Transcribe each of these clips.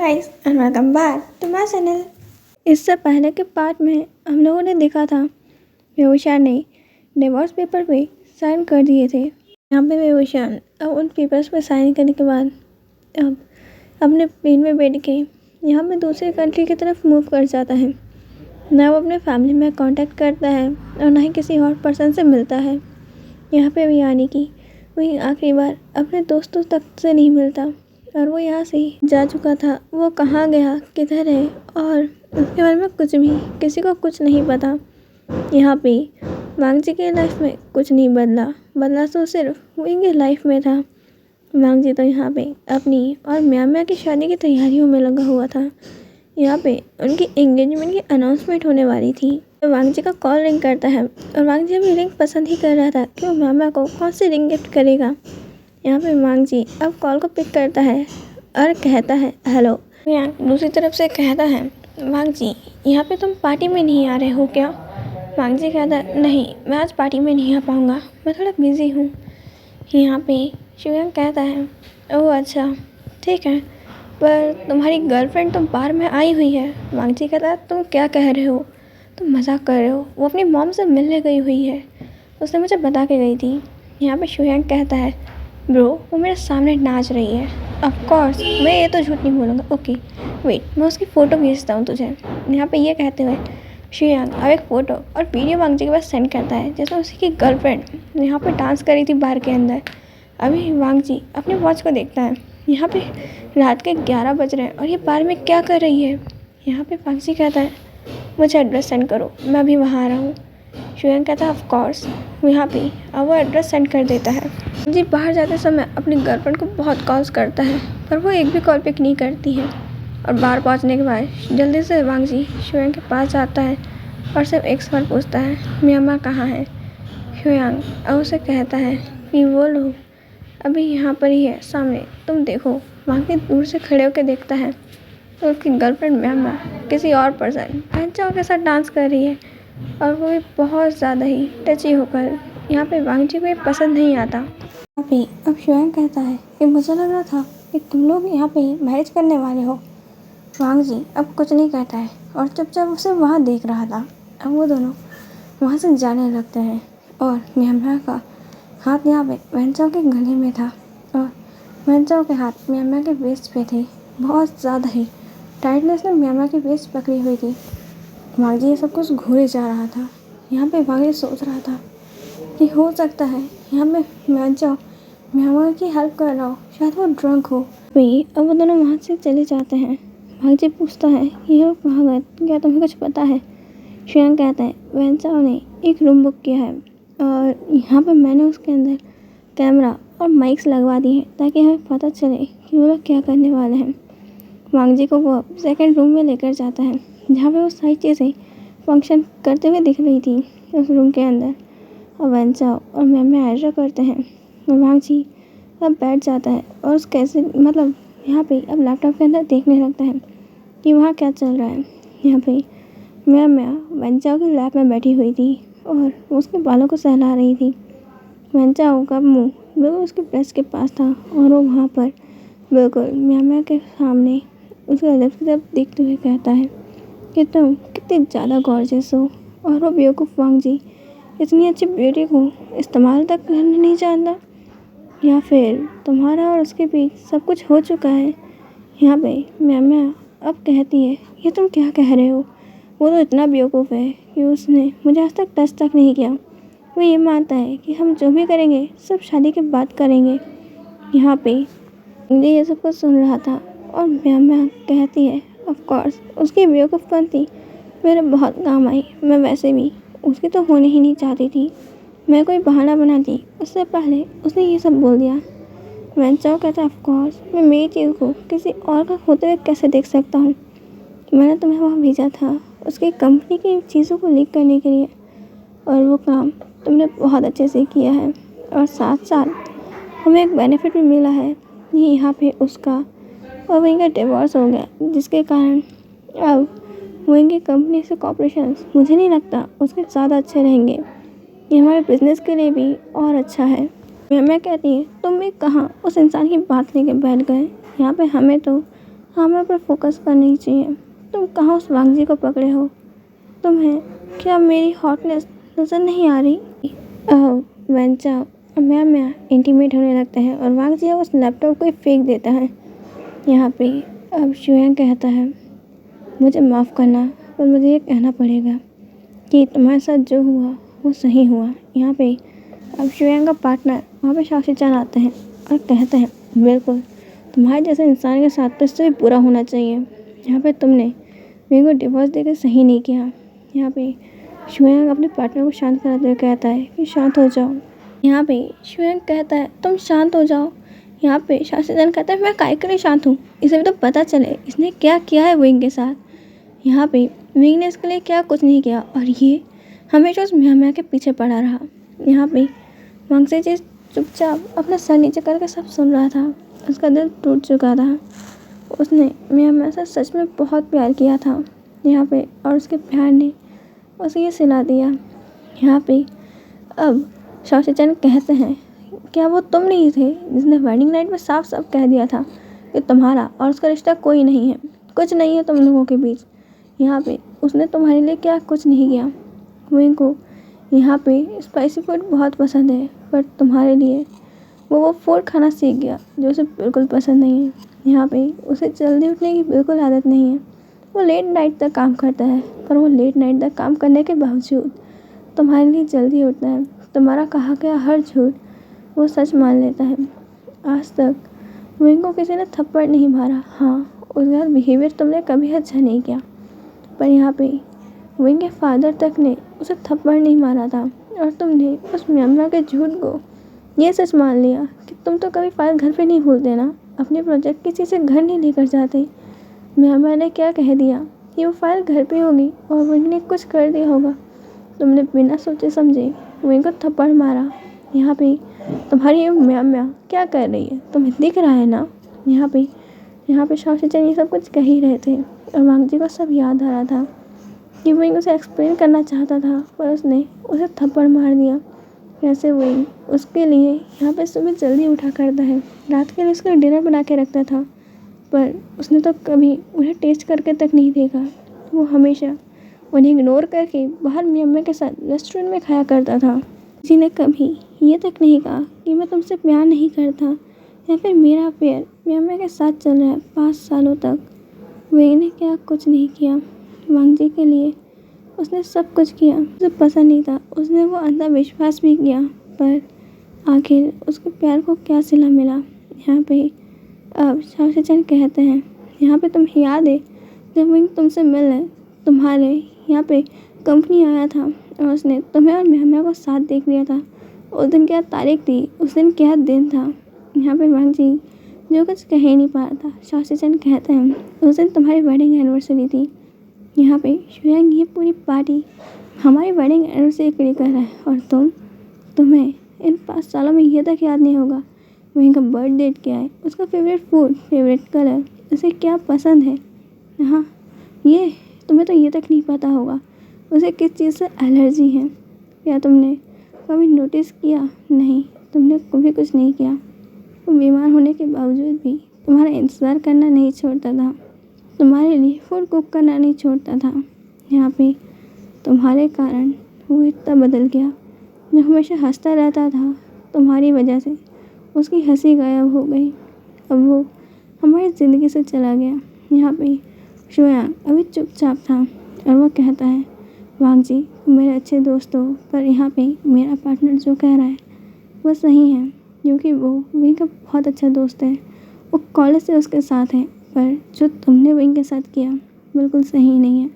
Guys and welcome back to my channel. इससे पहले के पार्ट में हम लोगों ने देखा था बेहुशान ने डिवोर्स पेपर पे साइन कर दिए थे। यहाँ पे बेहुशान अब उन पेपर्स पे साइन करने के बाद अब अपने प्लेन में बैठ के यहाँ पे दूसरे कंट्री की तरफ मूव कर जाता है। ना वो अपने फैमिली में कांटेक्ट करता है और ना ही किसी और पर्सन से मिलता है। यहाँ पे भी यानी कि वही आखिरी बार अपने दोस्तों तक से नहीं मिलता और वो यहाँ से जा चुका था। वो कहाँ गया, किधर है और उसके बारे में कुछ भी किसी को कुछ नहीं पता। यहाँ पे वांग जी के लाइफ में कुछ नहीं बदला तो सिर्फ वो इनके लाइफ में था। वांग जी तो यहाँ पे अपनी और म्या की शादी की तैयारियों में लगा हुआ था। यहाँ पे उनकी एंगेजमेंट की अनाउंसमेंट होने वाली थी तो वांग जी का कॉल रिंग करता है और वांग जी अभी रिंग पसंद ही कर रहा था कि वो म्या को कौन सी रिंग गिफ्ट करेगा। यहाँ पे वांग जी अब कॉल को पिक करता है और कहता है हेलो। यहाँ दूसरी तरफ से कहता है वांग जी यहाँ पे तुम पार्टी में नहीं आ रहे हो क्या। वांग जी कहता है नहीं, मैं आज पार्टी में नहीं आ पाऊँगा, मैं थोड़ा बिज़ी हूँ। यहाँ पे शिवयांग कहता है ओह अच्छा ठीक है, पर तुम्हारी गर्लफ्रेंड तो बार में आई हुई है। वांग जी कहता है तुम क्या कह रहे हो, तुम मजाक कर रहे हो, वो अपनी मॉम से मिलने गई हुई है, उसने मुझे बता के गई थी। यहाँ पे शिवयांग कहता है ब्रो वो मेरे सामने नाच रही है। ऑफ कोर्स मैं ये तो झूठ नहीं बोलूँगा। ओके वेट, मैं उसकी फ़ोटो भेजता हूँ तुझे। यहाँ पे ये कहते हुए शिवयांग अब एक फ़ोटो और वीडियो वांग जी के पास सेंड करता है जिसमें उसी की गर्लफ्रेंड यहाँ पे डांस करी थी बार के अंदर। अभी वांग जी अपने वॉच को देखता है, यहाँ पे रात के 11 बज रहे हैं और ये बार में क्या कर रही है। यहाँ पे वांग जी कहता है मुझे एड्रेस सेंड करो, मैं अभी वहाँ आ रहा हूँ। शिवयांग कहता है ऑफ कोर्स। यहाँ पे अब वो एड्रेस सेंड कर देता है। जी बाहर जाते समय अपनी गर्लफ्रेंड को बहुत कॉल्स करता है पर वो एक भी कॉल पिक नहीं करती है और बाहर पहुंचने के बाद जल्दी से वांग जी शिवयांग के पास जाता है और सिर्फ एक सवाल पूछता है म्या कहाँ है। शिवयांग अब उसे कहता है कि वो लोग अभी यहाँ पर ही है सामने, तुम देखो। वांग जी दूर से खड़े होकर देखता है तो उसकी गर्लफ्रेंड म्या किसी और पर्सन बच्चों के साथ डांस कर रही है और वो भी बहुत ज़्यादा ही टची होकर। यहाँ पे वांग जी को ये पसंद नहीं आता। अभी अब शिवयांग कहता है कि मुझे लग रहा था कि तुम लोग यहाँ पे मैरिज करने वाले हो। वांग जी अब कुछ नहीं कहता है और चुपचाप उसे वहाँ देख रहा था। अब वो दोनों वहाँ से जाने लगते हैं और म्या का हाथ यहाँ पे वेंचाओ के गले में था और वेंचाओ के हाथ म्या के वेस्ट पे थे। बहुत ज़्यादा ही टाइटनेस में म्या की वेस्ट पकड़ी हुई थी। वांग जी ये सब कुछ घूरे जा रहा था। यहाँ पे वांग जी सोच रहा था कि हो सकता है यहाँ पे वेंचाओ म्या की हेल्प कर रहा हो, शायद वो ड्रंक हो। वही अब वो दोनों वहाँ से चले जाते हैं। वांग जी पूछता है ये लोग कहाँ गए, क्या तुम्हें कुछ पता है। शिवयांग कहता है वेंचाओ ने एक रूम बुक किया है और यहाँ पे मैंने उसके अंदर कैमरा और माइक्स लगवा दिए हैं ताकि हमें पता चले कि वो लोग क्या करने वाले हैं। वांग जी को वो सेकेंड रूम में लेकर जाता है जहाँ पे वो सारी चीज़ें फंक्शन करते हुए दिख रही थी उस रूम के अंदर। और वेंचाओ और म्या एंटर करते हैं और वांग जी अब बैठ जाता है और उस कैसे यहाँ पे अब लैपटॉप के अंदर देखने लगता है कि वहाँ क्या चल रहा है। यहाँ पे म्या वेंचाओ की लैब में बैठी हुई थी और उसके बालों को सहला रही थी। वेंचाओ का मुंह बिल्कुल उसके ब्रेस्ट के पास था और वो वहाँ पर बिल्कुल म्या के सामने उसके लिप्स की तरफ देखते हुए कहता है कि तुम कितनी ज़्यादा गॉर्जियस हो। और वो बेवकूफ़ वांग जी इतनी अच्छी ब्यूटी को इस्तेमाल तक करना नहीं जानता, या फिर तुम्हारा और उसके बीच सब कुछ हो चुका है। यहाँ पे म्या अब कहती है ये तुम क्या कह रहे हो, वो तो इतना बेवकूफ़ है कि उसने मुझे आज तक टच तक नहीं किया। वो ये मानता है कि हम जो भी करेंगे सब शादी के बाद करेंगे। यहाँ पे ये सब कुछ सुन रहा था और म्या कहती है ऑफ कोर्स उसकी बेवकूफ़पंती मेरे बहुत काम आई, मैं वैसे भी उसकी तो होने ही नहीं चाहती थी, मैं कोई बहाना बनाती उससे पहले उसने ये सब बोल दिया। वेंचाओ कहता है ऑफ कोर्स मैं मेरी चीज़ को किसी और का होते हुए कैसे देख सकता हूँ। मैंने तुम्हें वहाँ भेजा था उसकी कंपनी की चीज़ों को लीक करने के लिए और वो काम तुमने बहुत अच्छे से किया है और साथ साथ हमें एक बेनिफिट भी मिला है कि यहाँ पे उसका और वहीं का डिवोर्स हो गया जिसके कारण अब वहीं की कंपनी से कॉपरेशन मुझे नहीं लगता उसके ज़्यादा अच्छे रहेंगे। ये हमारे बिजनेस के लिए भी और अच्छा है। मैं कहती है तुम भी कहाँ उस इंसान की बात लेके बैठ गए, यहाँ पे हमें तो आमिर पर फोकस करना ही चाहिए। तुम कहाँ उस वांगजी को पकड़े हो? तुम्हें क्या मेरी हॉटनेस नज़र नहीं आ रही? वेंचा और म्या इंटीमेट होने लगते हैं और वांगजी उस लैपटॉप को ही फेंक देता है। यहाँ पे अब शुयांग कहता है, मुझे माफ़ करना, पर मुझे ये कहना पड़ेगा कि तुम्हारे साथ जो हुआ वो सही हुआ। यहाँ पे अब शुयांग का पार्टनर वहाँ पे शाओशी-चान आते हैं और कहते हैं, बिल्कुल तुम्हारे जैसे इंसान के साथ तो इससे भी बुरा होना चाहिए। यहाँ पे तुमने मेरे को डिवोर्स देकर सही नहीं किया। यहाँ पे शुयांग अपने पार्टनर को शांत कराते हुए कहता है कि शांत हो जाओ। यहाँ पे शुयांग कहता है, तुम शांत हो जाओ। यहाँ पे शाओशी-चान कहता है, मैं काहे के लिए शांत हूँ? इसे भी तो पता चले इसने क्या किया है विंग के साथ। यहाँ पे विंग ने इसके लिए क्या कुछ नहीं किया और ये हमेशा उस म्या के पीछे पड़ा रहा। यहाँ पे वांगजी जी चुपचाप अपना सर नीचे करके सब सुन रहा था। उसका दिल टूट चुका था। उसने म्या से सच में बहुत प्यार किया था यहाँ पे, और उसके प्यार ने उसे ये सिला दिया। यहाँ पे अब शाओशी-चान कहते हैं, क्या वो तुम नहीं थे जिसने वेडिंग नाइट में साफ साफ कह दिया था कि तुम्हारा और उसका रिश्ता कोई नहीं है, कुछ नहीं है तुम लोगों के बीच? यहाँ पे उसने तुम्हारे लिए क्या कुछ नहीं किया। विंग को यहाँ पे स्पाइसी फूड बहुत पसंद है, पर तुम्हारे लिए वो फूड खाना सीख गया जो उसे बिल्कुल पसंद नहीं है। यहाँ पे उसे जल्दी उठने की बिल्कुल आदत नहीं है। वो लेट नाइट तक काम करता है, पर वो लेट नाइट तक काम करने के बावजूद तुम्हारे लिए जल्दी उठता है। तुम्हारा कहा गया हर झूठ वो सच मान लेता है। आज तक विंग को किसी ने थप्पड़ नहीं मारा। हाँ, उसका बिहेवियर तुमने कभी अच्छा नहीं किया, पर यहाँ पे विंग के फादर तक ने उसे थप्पड़ नहीं मारा था और तुमने उस म्या के झूठ को ये सच मान लिया कि तुम तो कभी फाइल घर पे नहीं भूलते ना, अपने प्रोजेक्ट की चीज़ें घर नहीं लेकर जाते। म्या ने क्या कह दिया कि वो फाइल घर पे होगी और विंग ने कुछ कर दिया होगा। तुमने बिना सोचे समझे विंग को थप्पड़ मारा। यहाँ पे तुम्हारी म्या क्या कर रही है, तुम्हें दिख रहा है ना? यहाँ पे शाओशी-चान ये सब कुछ कह ही रहे थे और वांगजी को सब याद आ रहा था कि विंग उसे एक्सप्लेन करना चाहता था, पर उसने उसे थप्पड़ मार दिया। कैसे विंग उसके लिए यहाँ पे सुबह जल्दी उठा करता है, रात के लिए उसके लिए डिनर बना के रखता था, पर उसने तो कभी उन्हें टेस्ट करके तक नहीं देखा। वो हमेशा उन्हें इग्नोर करके बाहर म्या के साथ रेस्टोरेंट में खाया करता था। किसी ने कभी ये तक नहीं कहा कि मैं तुमसे प्यार नहीं करता या फिर मेरा प्यार म्या के साथ चल रहा है 5 सालों तक। विंग ने क्या कुछ नहीं किया वांगजी के लिए, उसने सब कुछ किया। उसे पसंद नहीं था, उसने वो अंधविश्वास भी किया, पर आखिर उसके प्यार को क्या सिला मिला। यहाँ पे अब शाओशी-चान कहते हैं, यहाँ पे तुम्हें याद है जब विंग तुमसे मिलने तुम्हारे यहाँ पे कंपनी आया था और उसने तुम्हें और म्या को साथ देख लिया था? उस दिन क्या तारीख थी, उस दिन क्या दिन था? यहाँ पे वांगजी जो कुछ कह ही नहीं पा रहा था। शाओशी-चान कहते हैं, उस दिन तुम्हारी वेडिंग एनिवर्सरी थी। यहाँ पे शुयांग ये पूरी पार्टी हमारी वेडिंग एनिवर्सरी के लिए कर रहा है और तुम्हें इन 5 सालों में ये तक याद नहीं होगा विंग का बर्थ डेट क्या है, उसका फेवरेट फूड, फेवरेट कलर, उसे क्या पसंद है। हाँ, ये तुम्हें तो ये तक नहीं पता होगा उसे किस चीज़ से एलर्जी है। क्या तुमने कभी नोटिस किया? नहीं, तुमने कभी कुछ नहीं किया। वो बीमार होने के बावजूद भी तुम्हारा इंतज़ार करना नहीं छोड़ता था, तुम्हारे लिए फूड कुक करना नहीं छोड़ता था। यहाँ पे तुम्हारे कारण वो इतना बदल गया। जो हमेशा हंसता रहता था, तुम्हारी वजह से उसकी हंसी गायब हो गई। अब वो हमारी ज़िंदगी से चला गया। यहाँ पे शुयांग अभी चुपचाप था और वो कहता है, वांगजी मेरे अच्छे दोस्त हो, पर यहाँ पे मेरा पार्टनर जो कह रहा है वो सही है, क्योंकि वो विंग का बहुत अच्छा दोस्त है। वो कॉलेज से उसके साथ है, पर जो तुमने विंग के साथ किया बिल्कुल सही नहीं है।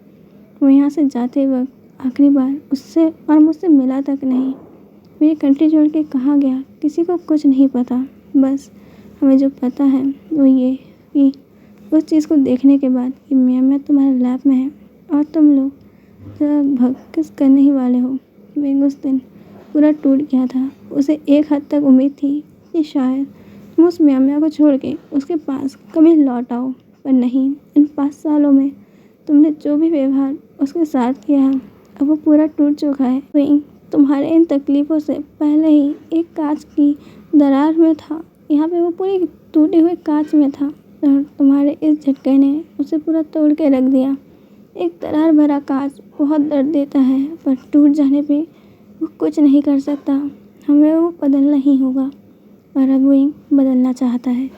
वो यहाँ से जाते वक्त आखिरी बार उससे और मुझसे मिला तक नहीं। मेरी कंट्री छोड़ के कहाँ गया किसी को कुछ नहीं पता। बस हमें जो पता है वो ये कि उस चीज़ को देखने के बाद कि म्या तुम्हारे लैब में है और तुम लोग लगभग किस करने ही वाले हो। विंग उस दिन पूरा टूट गया था। उसे एक हद तक उम्मीद थी कि शायद तुम उस म्या को छोड़ के उसके पास कभी लौट आओ, पर नहीं। इन 5 सालों में तुमने जो भी व्यवहार उसके साथ किया है, अब वो पूरा टूट चुका है। विंग तुम्हारे इन तकलीफ़ों से पहले ही एक कांच की दरार में था। यहाँ पे वो पूरी टूटे हुए कांच में था। और तुम्हारे इस झटके ने उसे पूरा तोड़ के रख दिया। एक दरार भरा कांच बहुत दर्द देता है, पर टूट जाने पे वो कुछ नहीं कर सकता। हमें वो बदलना ही होगा और अब वो बदलना चाहता है,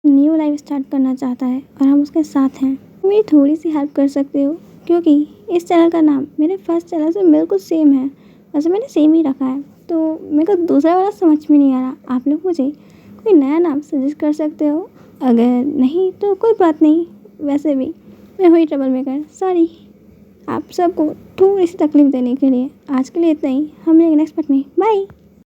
न्यू लाइफ स्टार्ट करना चाहता है और हम उसके साथ हैं। मेरी थोड़ी सी हेल्प कर सकते हो, क्योंकि इस चैनल का नाम मेरे फर्स्ट चैनल से बिल्कुल सेम है। वैसे मैंने सेम ही रखा है, तो मेरे को दूसरा वाला समझ में नहीं आ रहा। आप लोग मुझे कोई नया नाम सजेस्ट कर सकते हो? अगर नहीं तो कोई बात नहीं, वैसे भी मैं हुई ट्रबल मेकर, सॉरी आप सबको थोड़ी सी तकलीफ देने के लिए। आज के लिए इतना ही, हम मिलेंगे नेक्स्ट पार्ट में, बाय।